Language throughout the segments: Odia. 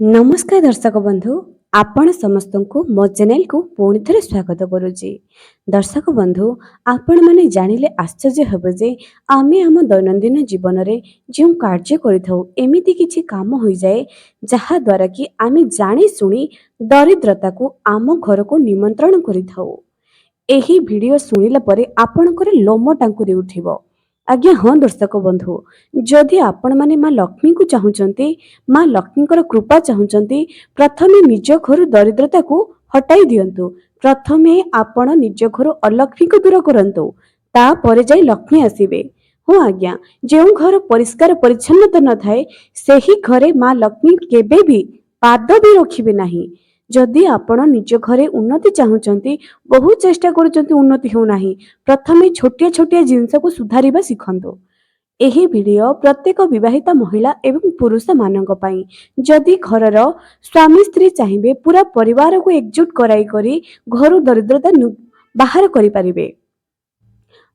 नमस्कार दर्शक बंधु आपण समस्त को मो चैनल को पुणी थे स्वागत करुच्ची। दर्शक बंधु आपण मैंने जानिले आश्चर्य हेबे जे आमे आम दैनंदिन जीवन में जो कार्य करमिति किछि काम हो जाए जहा द्वारा कि आमे जानी सुनी दरिद्रता को आम घर को निमंत्रण करिथाउ। एही वीडियो सुनिला परे आपणकर लोम टांकुरी उठिबो। आज्ञा हाँ दर्शक बंधु, जदि आपण माने माँ लक्ष्मी को चाहूचंती, माँ लक्ष्मीकर कृपा चाहूचंती, प्रथमे निज घर दरिद्रता को हटाई दियंतु। प्रथमे आपण निज घर अलक्ष्मी को दूर करंतु, तापरे जाई लक्ष्मी आसीबे। हाँ आज्ञा, जो घर परिष्कार परिच्छन्नता न थाए सेही घरे माँ लक्ष्मी केबे भी पाद भी रखिबे नाही। जदि आपण निज घरे उन्नति चाहूचंती, बहुत चेष्टा करूचंती उन्नति हो नाही, प्रथमे छोटिया छोटिया जिनस को सुधारिबा सिखंतु। एही वीडियो प्रत्येक विवाहिता महिला एवं पुरुष मानक पई। जदि घरर स्वामी स्त्री चाहिए पूरा परिवार को एकजुट कराई करी घर दरिद्रता बाहर करि परिबे।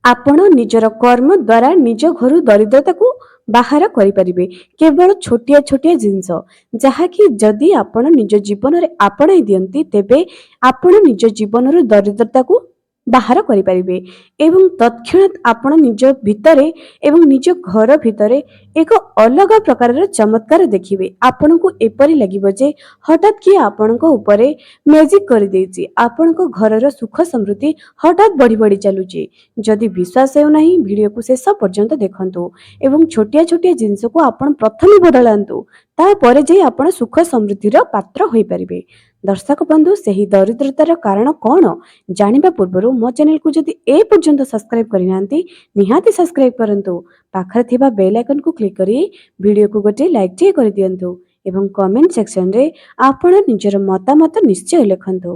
आपण निजर कर्म द्वारा निज घर दरिद्रता को बाहर करिपारिबे। केवल छोटिया छोटिया जिनस जहाँकि जदि आपण निज जीवन में आपणाई दियंती तेबे आपण निज जीवन दरिद्रता को बाहर करिपारिबे एवं तत्क्षणात आपण निज भितरे एवं निज घर भितरे एक अलग प्रकार चमत्कार देखिबे। आपण को एपरि लागिबो जे हठात कि आपण को ऊपरे मैजिक कर देछि, आपण को घरर सुख समृद्धि हठात बढ़ी बढ़ी चलुछि। जदि विश्वास हेउ नाही वीडियो को शेष पर्यंत देखंतु एवं छोटिया छोटिया जिनस को आपण प्रथमे बदलांतु, तापरे जे आपण सुख समृद्धिर पात्र होई परिबे। दर्शक बंधु सही दरिद्रतार कारण कौन जानिबा पूर्वरु मो चैनल को जदि ए पर्यंत सब्सक्राइब करिनांती निहाती सब्सक्राइब करंतु। पाखरे थिबा बेल आइकन को क्लिक करी वीडियो को गोटे लाइक टे कर दियंतु एवं कमेंट सेक्शन रे आपण निजर मतामत निश्चय लिखंतु।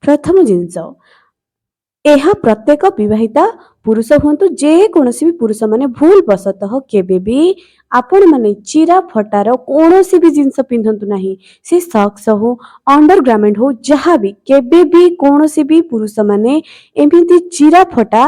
प्रथम जिंस एहा प्रत्येक विवाहिता पुरुष हुंतु जे कोनोसी भी पुरुष माने भूल बसतः केबे भी आपण माने चिरा फटार कोनोसी भी जिंस पिंधंतु नाही। से सॉक्स हो अंडरगारमेंट हो जहाँ भी केबे भी कोनोसी भी पुरुष माने एमिति चिरा फटा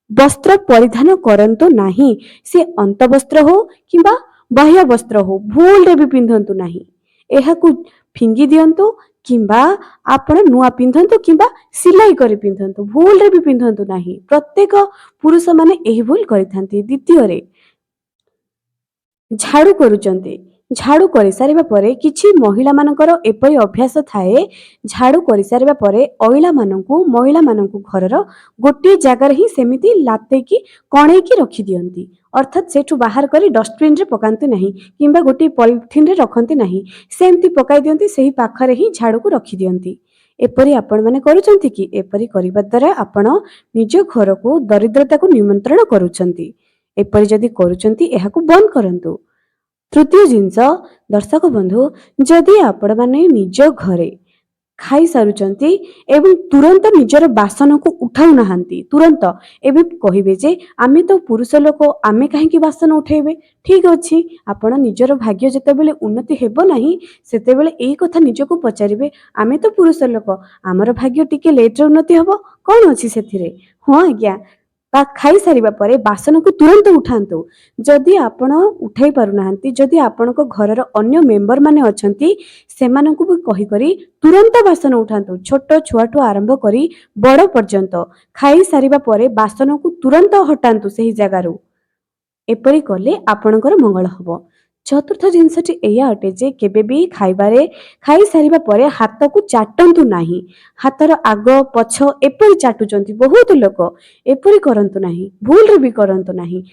वस्त्र परिधान करंतु नाही। से अंत वस्त्र हो किंबा बाह्य वस्त्र हो भूल रे भी पिंधंतु नाही। एहा को फिंगी दियंतु किंबा आपण नुआ पिंधंतु किंबा सिलाई करी पिंधंतु, भूल रे भी पिंधंतु नाही। प्रत्येक पुरुष माने एही भूल करिथांती। द्वितीय रे झाड़ू करूचंती, झाड़ू करि सारिबा परे किछि महिला मानकर एपरि अभ्यास थाए, झाड़ू करि सारिबा परे महिला मानकु घरर गोटे जगार ही सेमिति लाते की कणे की रखि दियंती। अर्थात सेठु बाहर करी डस्टबिन रे पकांती नहीं किंबा गोटे पॉलिथिन रे रखंती नहीं, सेमती पकाई दियंती, सेही पाखरे ही झाड़ू को रखि दियंती। एपरि आपण माने करूचंती कि एपरि करिबा द्वारा आपण निज घर को दरिद्रता को निमंत्रण करूचंती। एपरि जदि करूचंती एहाकु बंद करंतु। तृतीय जिंस दर्शक बंधु, जदि आपण माने निज घरे खाई सारुचंती एवं तुरंत निजर बासन को उठाउ नहांती, तुरंत एबे कहिबे जे आमे तो पुरुष लोक आमे काहे की बासन उठेबे। ठीक अछि, आपण निजर भाग्य जेतेबेले उन्नति हेबो नाही सेतेबेले एई कथा निजको पचारिबे, आमे तो पुरुष लोक आमर भाग्य टिके लेट रे उन्नति हेबो, कोन अछि सेथिरे। हां आज्ञा, खाई सारिबा परे बासन को तुरंत उठांतु। जदि आपण उठाई पारु नाहंती, जदि आपणको घरर अन्य मेंबर माने अछंती सेमानंकु भी कहि करी तुरंत बासन उठांतु। छोट छुआठू आरंभ करी बड़ पर्यंत खाई सारिबा परे बासन को तुरंत हटांतु सेही जगारू। एपरि कले आपणकर मंगल हबो। चतुर्थ जिनसटी एया अटे जे केबे भी खाई सारिबा परे हाथ को चाटंतु नाही। हाथर आग पछ एपरि चाटुचंती बहुत लोक, एपरि करंतु नाही, भूल रे भी करंतु नाही।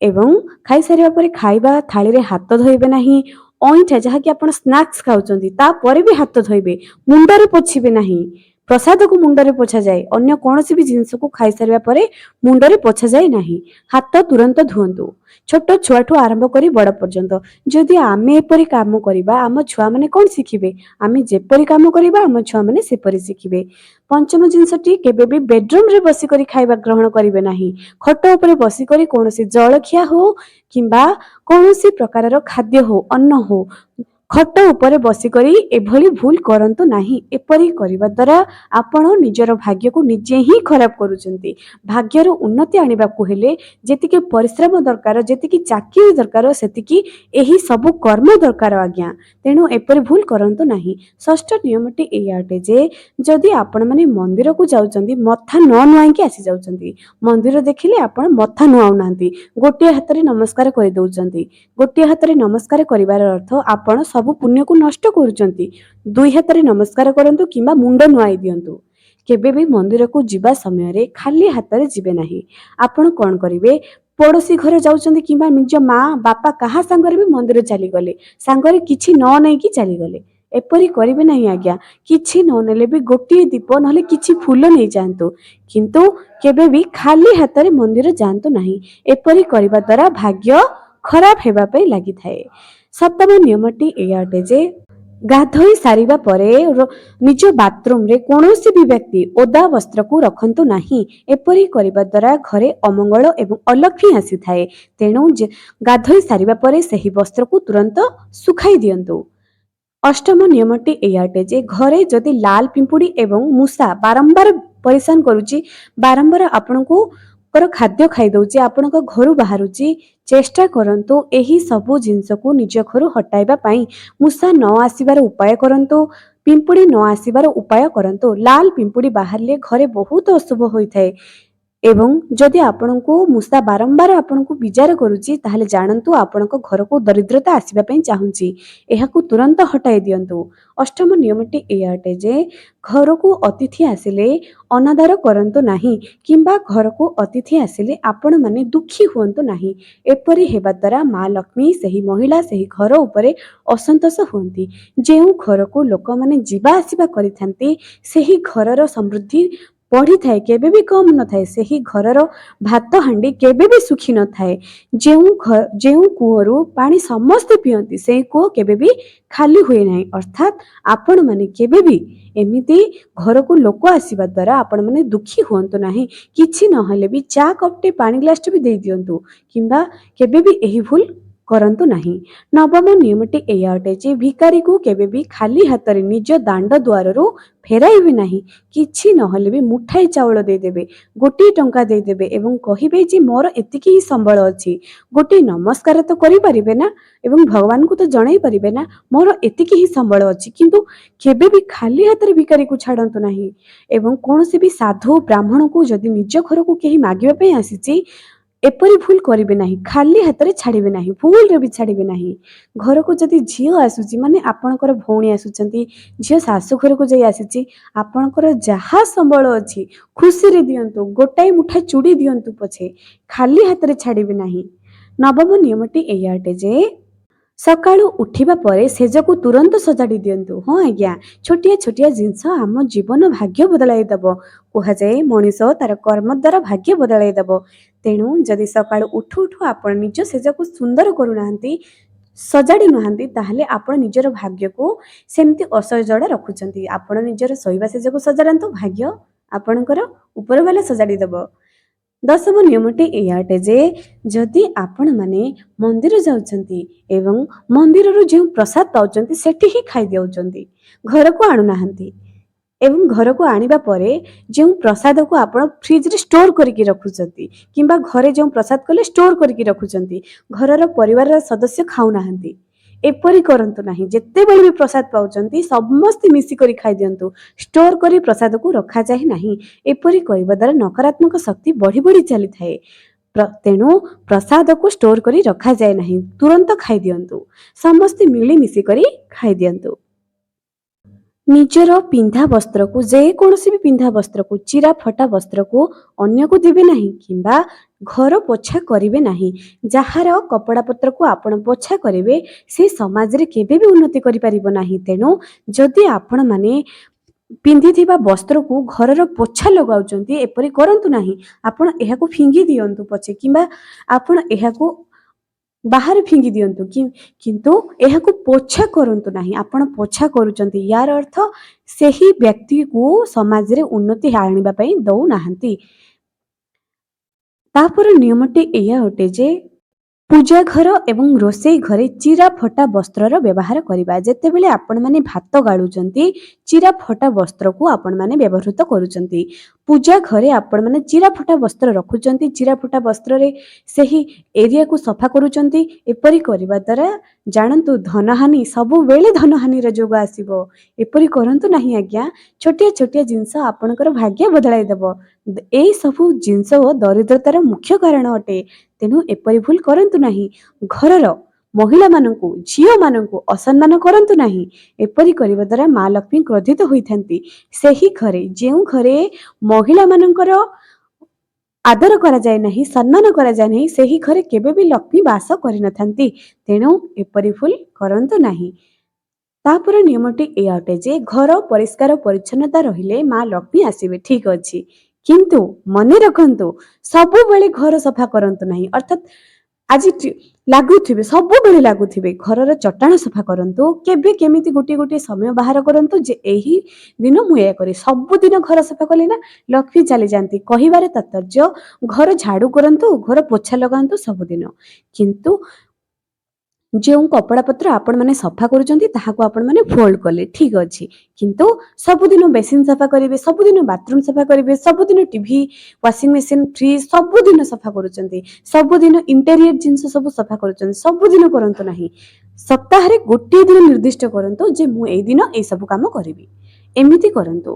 एवं खाई सारिबा परे खाइबा थाली रे हाथ धोइबे नाही। ओइठा जहा कि आपण स्नैक्स खाउचंती ता परे भी हाथ धोइबे, मुंडरे पोछिबे नाही। प्रसाद को मुंडरे पोछा जाए, अन्य कोनोसी भी जिंस को खाई सारिबा परे मुंडरे पोछा जाए नाही। हाथ तुरंत धुअंतु, छोट छुआठू आरंभ करी बड़ पर्यंत। जदि आमे एपरि काम करिबा आम छुआ माने कोन शिखिबे, आमे जेपरि काम करिबा आम छुआ माने सेपरि शिखिबे। पंचम जिनसटी केबे भी बेडरूम रे बसी करी खाइबा ग्रहण करिबे नाही। खट उपरे बसी करी कोनोसी जलखिया हो किंबा कोनोसी प्रकारर खाद्य हो, अन्न हो ଖଟ ଉପରେ ବସିକରି ଏଭଳି ଭୁଲ କରନ୍ତୁ ନାହିଁ। ଏପରି କରିବା ଦ୍ୱାରା ଆପଣ ନିଜର ଭାଗ୍ୟକୁ ନିଜେ ହିଁ ଖରାପ କରୁଛନ୍ତି। ଭାଗ୍ୟର ଉନ୍ନତି ଆଣିବାକୁ ହେଲେ ଯେତିକି ପରିଶ୍ରମ ଦରକାର, ଯେତିକି ଚାକିରି ଦରକାର, ସେତିକି ଏହି ସବୁ କର୍ମ ଦରକାର ଆଜ୍ଞା। ତେଣୁ ଏପରି ଭୁଲ କରନ୍ତୁ ନାହିଁ। ଷଷ୍ଠ ନିୟମଟି ଏଇଆ ଅଟେ ଯେ ଯଦି ଆପଣମାନେ ମନ୍ଦିରକୁ ଯାଉଛନ୍ତି ମଥା ନ ନୁଆଁଇକି ଆସି ଯାଉଛନ୍ତି, ମନ୍ଦିର ଦେଖିଲେ ଆପଣ ମଥା ନୁଆଉନାହାନ୍ତି, ଗୋଟିଏ ହାତରେ ନମସ୍କାର କରିଦେଉଛନ୍ତି। ଗୋଟିଏ ହାତରେ ନମସ୍କାର କରିବାର ଅର୍ଥ ଆପଣ ସବୁ ପୁଣ୍ୟକୁ ନଷ୍ଟ କରୁଛନ୍ତି। ଦୁଇ ହାତରେ ନମସ୍କାର କରନ୍ତୁ କିମ୍ବା ମୁଣ୍ଡ ନୁଆଇ ଦିଅନ୍ତୁ। କେବେ ବି ମନ୍ଦିରକୁ ଯିବା ସମୟରେ ଖାଲି ହାତରେ ଯିବେ ନାହିଁ। ଆପଣ କ'ଣ କରିବେ, ପଡ଼ୋଶୀ ଘରେ ଯାଉଛନ୍ତି କିମ୍ବା ନିଜ ମା ବାପା କାହା ସାଙ୍ଗରେ ବି ମନ୍ଦିର ଚାଲିଗଲେ, ସାଙ୍ଗରେ କିଛି ନ ନେଇକି ଚାଲିଗଲେ, ଏପରି କରିବେ ନାହିଁ ଆଜ୍ଞା। କିଛି ନ ନେଲେ ବି ଗୋଟିଏ ଦୀପ ନହେଲେ କିଛି ଫୁଲ ନେଇଯାଆନ୍ତୁ, କିନ୍ତୁ କେବେ ବି ଖାଲି ହାତରେ ମନ୍ଦିର ଯାଆନ୍ତୁ ନାହିଁ। ଏପରି କରିବା ଦ୍ୱାରା ଭାଗ୍ୟ ଖରାପ ହେବା ପାଇଁ ଲାଗିଥାଏ। ସପ୍ତମ ନିୟମଟି ଏଇଆ ଅଟେ ଯେ ଗାଧୋଇ ସାରିବା ପରେ ନିଜ ବାଥରୁମରେ କୌଣସି ବି ବ୍ୟକ୍ତି ଓଦା ବସ୍ତ୍ରକୁ ରଖନ୍ତୁ ନାହିଁ। ଏପରି କରିବା ଦ୍ୱାରା ଘରେ ଅମଙ୍ଗଳ ଏବଂ ଅଲକ୍ଷ୍ମୀ ଆସିଥାଏ। ତେଣୁ ଗାଧୋଇ ସାରିବା ପରେ ସେହି ବସ୍ତ୍ରକୁ ତୁରନ୍ତ ଶୁଖାଇ ଦିଅନ୍ତୁ। ଅଷ୍ଟମ ନିୟମଟି ଏଇଆ ଅଟେ ଯେ ଘରେ ଯଦି ଲାଲ ପିମ୍ପୁଡ଼ି ଏବଂ ମୂଷା ବାରମ୍ବାର ପରିଶାନ କରୁଛି, ବାରମ୍ବାର ଆପଣଙ୍କୁ ଖାଦ୍ୟ ଖାଇଦେଉଛି, ଆପଣଙ୍କ ଘରୁ ବାହାରୁଛି, ଚେଷ୍ଟା କରନ୍ତୁ ଏହି ସବୁ ଜିନିଷକୁ ନିଜ ଘରୁ ହଟାଇବା ପାଇଁ। ମୂଷା ନ ଆସିବାର ଉପାୟ କରନ୍ତୁ, ପିମ୍ପୁଡ଼ି ନ ଆସିବାର ଉପାୟ କରନ୍ତୁ। ଲାଲ ପିମ୍ପୁଡ଼ି ବାହାରିଲେ ଘରେ ବହୁତ ଅଶୁଭ ହୋଇଥାଏ ଏବଂ ଯଦି ଆପଣଙ୍କୁ ମୂଷା ବାରମ୍ବାର ଆପଣଙ୍କୁ ବିଜାର କରୁଛି, ତାହେଲେ ଜାଣନ୍ତୁ ଆପଣଙ୍କ ଘରକୁ ଦରିଦ୍ରତା ଆସିବା ପାଇଁ ଚାହୁଁଛି। ଏହାକୁ ତୁରନ୍ତ ହଟାଇ ଦିଅନ୍ତୁ। ଅଷ୍ଟମ ନିୟମଟି ଏଇଆ ଅଟେ ଯେ ଘରକୁ ଅତିଥି ଆସିଲେ ଅନାଦର କରନ୍ତୁ ନାହିଁ କିମ୍ବା ଘରକୁ ଅତିଥି ଆସିଲେ ଆପଣମାନେ ଦୁଃଖୀ ହୁଅନ୍ତୁ ନାହିଁ। ଏପରି ହେବା ଦ୍ୱାରା ମା ଲକ୍ଷ୍ମୀ ସେହି ମହିଳା ସେହି ଘର ଉପରେ ଅସନ୍ତୋଷ ହୁଅନ୍ତି। ଯେଉଁ ଘରକୁ ଲୋକମାନେ ଯିବା ଆସିବା କରିଥାନ୍ତି, ସେହି ଘରର ସମୃଦ୍ଧି ବଢ଼ିଥାଏ, କେବେ ବି କମ୍ ନଥାଏ। ସେହି ଘରର ଭାତ ହାଣ୍ଡି କେବେ ବି ଶୁଖି ନଥାଏ। ଯେଉଁ କୂଅରୁ ପାଣି ସମସ୍ତେ ପିଅନ୍ତି, ସେହି କୂଅ କେବେ ବି ଖାଲି ହୁଏ ନାହିଁ। ଅର୍ଥାତ୍ ଆପଣମାନେ କେବେ ବି ଏମିତି ଘରକୁ ଲୋକ ଆସିବା ଦ୍ୱାରା ଆପଣମାନେ ଦୁଃଖୀ ହୁଅନ୍ତୁ ନାହିଁ। କିଛି ନହେଲେ ବି ଚା କପ୍ଟେ ପାଣି ଗ୍ଲାସଟେ ବି ଦେଇ ଦିଅନ୍ତୁ କିମ୍ବା କେବେ ବି ଏହି ଭୁଲ କରନ୍ତୁ ନାହିଁ। ନବମ ନିୟମଟି ଏଇଆ ଅଟେ ଯେ ଭିକାରୀକୁ କେବେ ବି ଖାଲି ହାତରେ ନିଜ ଦାଣ୍ଡ ଦୁଆରରୁ ଫେରାଇବେ ନାହିଁ। କିଛି ନହେଲେ ବି ମୁଠାଏ ଚାଉଳ ଦେଇଦେବେ, ଗୋଟିଏ ଟଙ୍କା ଦେଇଦେବେ ଏବଂ କହିବେ ଯେ ମୋର ଏତିକି ହିଁ ସମ୍ବଳ ଅଛି। ଗୋଟିଏ ନମସ୍କାର ତ କରିପାରିବେ ନା ଏବଂ ଭଗବାନଙ୍କୁ ତ ଜଣାଇ ପାରିବେ ନା ମୋର ଏତିକି ହିଁ ସମ୍ବଳ ଅଛି। କିନ୍ତୁ କେବେ ବି ଖାଲି ହାତରେ ଭିକାରୀକୁ ଛାଡ଼ନ୍ତୁ ନାହିଁ। ଏବଂ କୌଣସି ବି ସାଧୁ ବ୍ରାହ୍ମଣକୁ ଯଦି ନିଜ ଘରକୁ କେହି ମାଗିବା ପାଇଁ ଆସିଛି, ଏପରି ଭୁଲ କରିବେ ନାହିଁ। ଖାଲି ହାତରେ ଛାଡ଼ିବେ ନାହିଁ, ଭୁଲରେ ବି ଛାଡ଼ିବେ ନାହିଁ। ଘରକୁ ଯଦି ଝିଅ ଆସୁଛି, ମାନେ ଆପଣଙ୍କର ଭଉଣୀ ଆସୁଛନ୍ତି, ଝିଅ ଶାଶୁ ଘରକୁ ଯାଇ ଆସିଛି, ଆପଣଙ୍କର ଯାହା ସମ୍ବଳ ଅଛି ଖୁସିରେ ଦିଅନ୍ତୁ, ଗୋଟାଏ ମୁଠା ଚୁଡ଼ି ଦିଅନ୍ତୁ ପଛେ, ଖାଲି ହାତରେ ଛାଡ଼ିବେ ନାହିଁ। ନବମ ନିୟମଟି ଏଇଆ ଅଟେ ଯେ ସକାଳୁ ଉଠିବା ପରେ ସେଜକୁ ତୁରନ୍ତ ସଜାଡ଼ି ଦିଅନ୍ତୁ। ହଁ ଆଜ୍ଞା, ଛୋଟିଆ ଛୋଟିଆ ଜିନିଷ ଆମ ଜୀବନ ଭାଗ୍ୟ ବଦଳାଇ ଦେବ। କୁହାଯାଏ ମଣିଷ ତାର କର୍ମ ଦ୍ୱାରା ଭାଗ୍ୟ ବଦଳାଇ ଦେବ। ତେଣୁ ଯଦି ସକାଳୁ ଉଠୁ ଉଠୁ ଆପଣ ନିଜ ସେଜକୁ ସୁନ୍ଦର କରୁନାହାନ୍ତି, ସଜାଡ଼ି ନାହାନ୍ତି, ତାହେଲେ ଆପଣ ନିଜର ଭାଗ୍ୟକୁ ସେମିତି ଅସଜଡ଼ା ରଖୁଛନ୍ତି। ଆପଣ ନିଜର ଶୋଇବା ସେଜକୁ ସଜାଡ଼ନ୍ତୁ, ଭାଗ୍ୟ ଆପଣଙ୍କର ଉପରବାଲା ସଜାଡ଼ି ଦେବ। ଦଶମ ନିୟମଟି ଏଇଆ ଅଟେ ଯେ ଯଦି ଆପଣମାନେ ମନ୍ଦିର ଯାଉଛନ୍ତି ଏବଂ ମନ୍ଦିରରୁ ଯେଉଁ ପ୍ରସାଦ ପାଉଛନ୍ତି ସେଠି ହିଁ ଖାଇଦେଉଛନ୍ତି, ଘରକୁ ଆଣୁନାହାନ୍ତି ଏବଂ ଘରକୁ ଆଣିବା ପରେ ଯେଉଁ ପ୍ରସାଦକୁ ଆପଣ ଫ୍ରିଜରେ ଷ୍ଟୋର କରିକି ରଖୁଛନ୍ତି କିମ୍ବା ଘରେ ଯେଉଁ ପ୍ରସାଦ କଲେ ଷ୍ଟୋର କରିକି ରଖୁଛନ୍ତି, ଘରର ପରିବାରର ସଦସ୍ୟ ଖାଉନାହାନ୍ତି, ଏପରି କରନ୍ତୁ ନାହିଁ। ଯେତେବେଳେ ବି ପ୍ରସାଦ ପାଉଛନ୍ତି ସମସ୍ତେ ମିଶିକରି ଖାଇଦିଅନ୍ତୁ। ଷ୍ଟୋର କରି ପ୍ରସାଦକୁ ରଖାଯାଏ ନାହିଁ। ଏପରି କରିବା ଦ୍ୱାରା ନକାରାତ୍ମକ ଶକ୍ତି ବଢ଼ି ବଢ଼ି ଚାଲିଥାଏ। ତେଣୁ ପ୍ରସାଦକୁ ଷ୍ଟୋର କରି ରଖାଯାଏ ନାହିଁ, ତୁରନ୍ତ ଖାଇଦିଅନ୍ତୁ। ସମସ୍ତେ ମିଳିମିଶି କରି ଖାଇଦିଅନ୍ତୁ। ନିଜର ପିନ୍ଧା ବସ୍ତ୍ରକୁ, ଯେକୌଣସି ବି ପିନ୍ଧା ବସ୍ତ୍ରକୁ, ଚିରା ଫଟା ବସ୍ତ୍ରକୁ ଅନ୍ୟକୁ ଦେବେ ନାହିଁ କିମ୍ବା ଘର ପୋଛା କରିବେ ନାହିଁ। ଯାହାର କପଡ଼ାପତ୍ରକୁ ଆପଣ ପୋଛା କରିବେ ସେ ସମାଜରେ କେବେ ବି ଉନ୍ନତି କରିପାରିବ ନାହିଁ। ତେଣୁ ଯଦି ଆପଣମାନେ ପିନ୍ଧିଥିବା ବସ୍ତ୍ରକୁ ଘରର ପୋଛା ଲଗାଉଛନ୍ତି, ଏପରି କରନ୍ତୁ ନାହିଁ। ଆପଣ ଏହାକୁ ଫିଙ୍ଗି ଦିଅନ୍ତୁ ପଛେ କିମ୍ବା ଆପଣ ଏହାକୁ ବାହାରେ ଫିଙ୍ଗି ଦିଅନ୍ତୁ, କିନ୍ତୁ ଏହାକୁ ପୋଛା କରନ୍ତୁ ନାହିଁ। ଆପଣ ପୋଛା କରୁଛନ୍ତି, ୟାର ଅର୍ଥ ସେହି ବ୍ୟକ୍ତିକୁ ସମାଜରେ ଉନ୍ନତି ଆଣିବା ପାଇଁ ଦଉନାହାନ୍ତି। ତାପରେ ନିୟମଟି ଏଇଆ ଅଟେ ଯେ ପୂଜା ଘର ଏବଂ ରୋଷେଇ ଘରେ ଚିରା ଫଟା ବସ୍ତ୍ରର ବ୍ୟବହାର କରିବା। ଯେତେବେଳେ ଆପଣମାନେ ଭାତ ଗାଳୁଛନ୍ତି ଚିରା ଫଟା ବସ୍ତ୍ରକୁ ଆପଣମାନେ ବ୍ୟବହୃତ କରୁଛନ୍ତି। ପୂଜା ଘରେ ଆପଣମାନେ ଚିରା ଫଟା ବସ୍ତ୍ର ରଖୁଛନ୍ତି, ଚିରା ଫଟା ବସ୍ତ୍ରରେ ସେହି ଏରିଆକୁ ସଫା କରୁଛନ୍ତି। ଏପରି କରିବା ଦ୍ୱାରା ଜାଣନ୍ତୁ ଧନହାନି, ସବୁବେଳେ ଧନହାନିର ଯୋଗ ଆସିବ। ଏପରି କରନ୍ତୁ ନାହିଁ ଆଜ୍ଞା। ଛୋଟିଆ ଛୋଟିଆ ଜିନିଷ ଆପଣଙ୍କର ଭାଗ୍ୟ ବଦଳାଇ ଦେବ। ଏଇ ସବୁ ଜିନିଷ ଦରିଦ୍ରତାର ମୁଖ୍ୟ କାରଣ ଅଟେ। ତେଣୁ ଏପରି ଭୁଲ କରନ୍ତୁ ନାହିଁ। ଘରର ମହିଳାମାନଙ୍କୁ, ଝିଅମାନଙ୍କୁ ଅସମ୍ମାନ କରନ୍ତୁ ନାହିଁ। ଏପରି କରିବା ଦ୍ୱାରା ମା ଲକ୍ଷ୍ମୀ କ୍ରୋଧିତ ହୋଇଥାନ୍ତି। ସେହି ଘରେ, ଯେଉଁ ଘରେ ମହିଳାମାନଙ୍କର ଆଦର କରାଯାଏ ନାହିଁ, ସମ୍ମାନ କରାଯାଏ ନାହିଁ, ସେହି ଘରେ କେବେ ବି ଲକ୍ଷ୍ମୀ ବାସ କରିନଥାନ୍ତି। ତେଣୁ ଏପରି ଭୁଲ କରନ୍ତୁ ନାହିଁ। ତାପରେ ନିୟମଟି ଏଇଆ ଅଟେ ଯେ ଘର ପରିଷ୍କାର ପରିଚ୍ଛନ୍ନତା ରହିଲେ ମା ଲକ୍ଷ୍ମୀ ଆସିବେ, ଠିକ ଅଛି। କିନ୍ତୁ ମନେ ରଖନ୍ତୁ, ସବୁବେଳେ ଘର ସଫା କରନ୍ତୁ ନାହିଁ। ଅର୍ଥାତ୍ ଆଜି ଲାଗୁଥିବେ, ସବୁବେଳେ ଲାଗୁଥିବେ, ଘରର ଚଟାଣ ସଫା କରନ୍ତୁ। କେବେ କେମିତି ଗୋଟିଏ ଗୋଟିଏ ସମୟ ବାହାର କରନ୍ତୁ ଯେ ଏହି ଦିନ ମୁଁ ଏୟା କରେ। ସବୁଦିନ ଘର ସଫା କଲେ ନା ଲକ୍ଷ୍ମୀ ଚାଲିଯାଆନ୍ତି। କହିବାର ତାତ୍ପର୍ଯ୍ୟ ଘର ଝାଡୁ କରନ୍ତୁ, ଘର ପୋଛା ଲଗାନ୍ତୁ ସବୁଦିନ। କିନ୍ତୁ ଯେଉଁ କପଡ଼ା ପତ୍ର ଆପଣମାନେ ସଫା କରୁଛନ୍ତି ତାହାକୁ ଆପଣମାନେ ଫୋଲ୍ଡ କଲେ, ଠିକ ଅଛି। କିନ୍ତୁ ସବୁଦିନ ବେସିନ୍ ସଫା କରିବେ, ସବୁଦିନ ବାଥରୁମ୍ ସଫା କରିବେ, ସବୁଦିନ ଟିଭି, ୱାସିଂ ମେସିନ୍, ଫ୍ରିଜ୍ ସବୁଦିନ ସଫା କରୁଛନ୍ତି, ସବୁଦିନ ଇଣ୍ଟେରିୟର ଜିନିଷ ସବୁ ସଫା କରୁଛନ୍ତି। ସବୁଦିନ କରନ୍ତୁ ନାହିଁ। ସପ୍ତାହରେ ଗୋଟିଏ ଦିନ ନିର୍ଦ୍ଦିଷ୍ଟ କରନ୍ତୁ ଯେ ମୁଁ ଏଇ ଦିନ ଏଇସବୁ କାମ କରିବି। ଏମିତି କରନ୍ତୁ।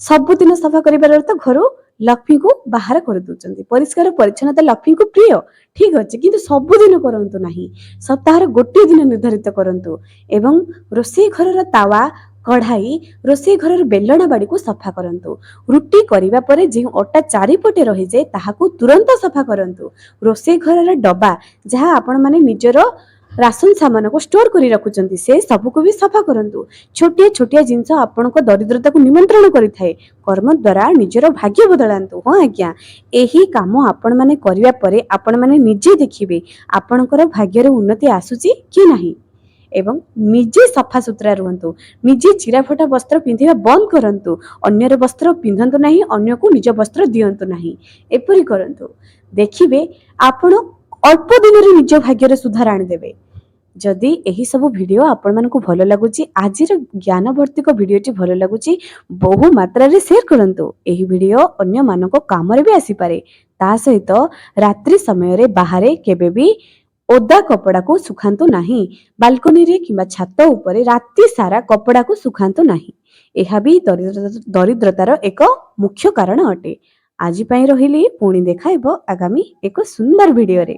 ସବୁଦିନ ସଫା କରିବାର ଅର୍ଥ ଘରୁ ଲକ୍ଷ୍ମୀକୁ ବାହାର କରିଦେଉଛନ୍ତି। ପରିଷ୍କାର ପରିଚ୍ଛନ୍ନତା ଲକ୍ଷ୍ମୀଙ୍କୁ ପ୍ରିୟ, ଠିକ ଅଛି, କିନ୍ତୁ ସବୁଦିନ କରନ୍ତୁ ନାହିଁ। ସପ୍ତାହର ଗୋଟିଏ ଦିନ ନିର୍ଦ୍ଧାରିତ କରନ୍ତୁ। ଏବଂ ରୋଷେଇ ଘରର ତାୱା, କଢ଼ାଇ, ରୋଷେଇ ଘରର ବେଲଣା ବାଡ଼ିକୁ ସଫା କରନ୍ତୁ। ରୁଟି କରିବା ପରେ ଯେଉଁ ଅଟା ଚାରିପଟେ ରହିଯାଏ ତାହାକୁ ତୁରନ୍ତ ସଫା କରନ୍ତୁ। ରୋଷେଇ ଘରର ଡବା, ଯାହା ଆପଣମାନେ ନିଜର ରାସନ ସାମାନକୁ ଷ୍ଟୋର କରି ରଖୁଛନ୍ତି, ସେ ସବୁକୁ ବି ସଫା କରନ୍ତୁ। ଛୋଟିଆ ଛୋଟିଆ ଜିନିଷ ଆପଣଙ୍କ ଦରିଦ୍ରତାକୁ ନିମନ୍ତ୍ରଣ କରିଥାଏ। କର୍ମ ଦ୍ୱାରା ନିଜର ଭାଗ୍ୟ ବଦଳାନ୍ତୁ। ହଁ ଆଜ୍ଞା, ଏହି କାମ ଆପଣମାନେ କରିବା ପରେ ଆପଣମାନେ ନିଜେ ଦେଖିବେ ଆପଣଙ୍କର ଭାଗ୍ୟର ଉନ୍ନତି ଆସୁଛି କି ନାହିଁ। ଏବଂ ନିଜେ ସଫାସୁତୁରା ରୁହନ୍ତୁ। ନିଜେ ଚିରାଫଟା ବସ୍ତ୍ର ପିନ୍ଧିବା ବନ୍ଦ କରନ୍ତୁ। ଅନ୍ୟର ବସ୍ତ୍ର ପିନ୍ଧନ୍ତୁ ନାହିଁ, ଅନ୍ୟକୁ ନିଜ ବସ୍ତ୍ର ଦିଅନ୍ତୁ ନାହିଁ। ଏପରି କରନ୍ତୁ, ଦେଖିବେ ଆପଣ ଅଳ୍ପ ଦିନରେ ନିଜ ଭାଗ୍ୟରେ ସୁଧାର ଆଣିଦେବେ। ଯଦି ଏହି ସବୁ ଭିଡ଼ିଓ ଆପଣମାନଙ୍କୁ ଭଲ ଲାଗୁଛି, ଆଜିର ଜ୍ଞାନଭର୍ତ୍ତିକ ଭିଡ଼ିଓଟି ଭଲ ଲାଗୁଛି, ବହୁ ମାତ୍ରାରେ ସେୟାର କରନ୍ତୁ। ଏହି ଭିଡ଼ିଓ ଅନ୍ୟମାନଙ୍କ କାମରେ ବି ଆସିପାରେ। ତା ସହିତ ରାତ୍ରି ସମୟରେ ବାହାରେ କେବେ ବି ଓଦା କପଡ଼ାକୁ ଶୁଖାନ୍ତୁ ନାହିଁ। ବାଲକୋନିରେ କିମ୍ବା ଛାତ ଉପରେ ରାତି ସାରା କପଡ଼ାକୁ ଶୁଖାନ୍ତୁ ନାହିଁ। ଏହା ବି ଦରିଦ୍ରତାର ଏକ ମୁଖ୍ୟ କାରଣ ଅଟେ। ଆଜି ପାଇଁ ରହିଲି, ପୁଣି ଦେଖା ହେବ ଆଗାମୀ ଏକ ସୁନ୍ଦର ଭିଡ଼ିଓରେ।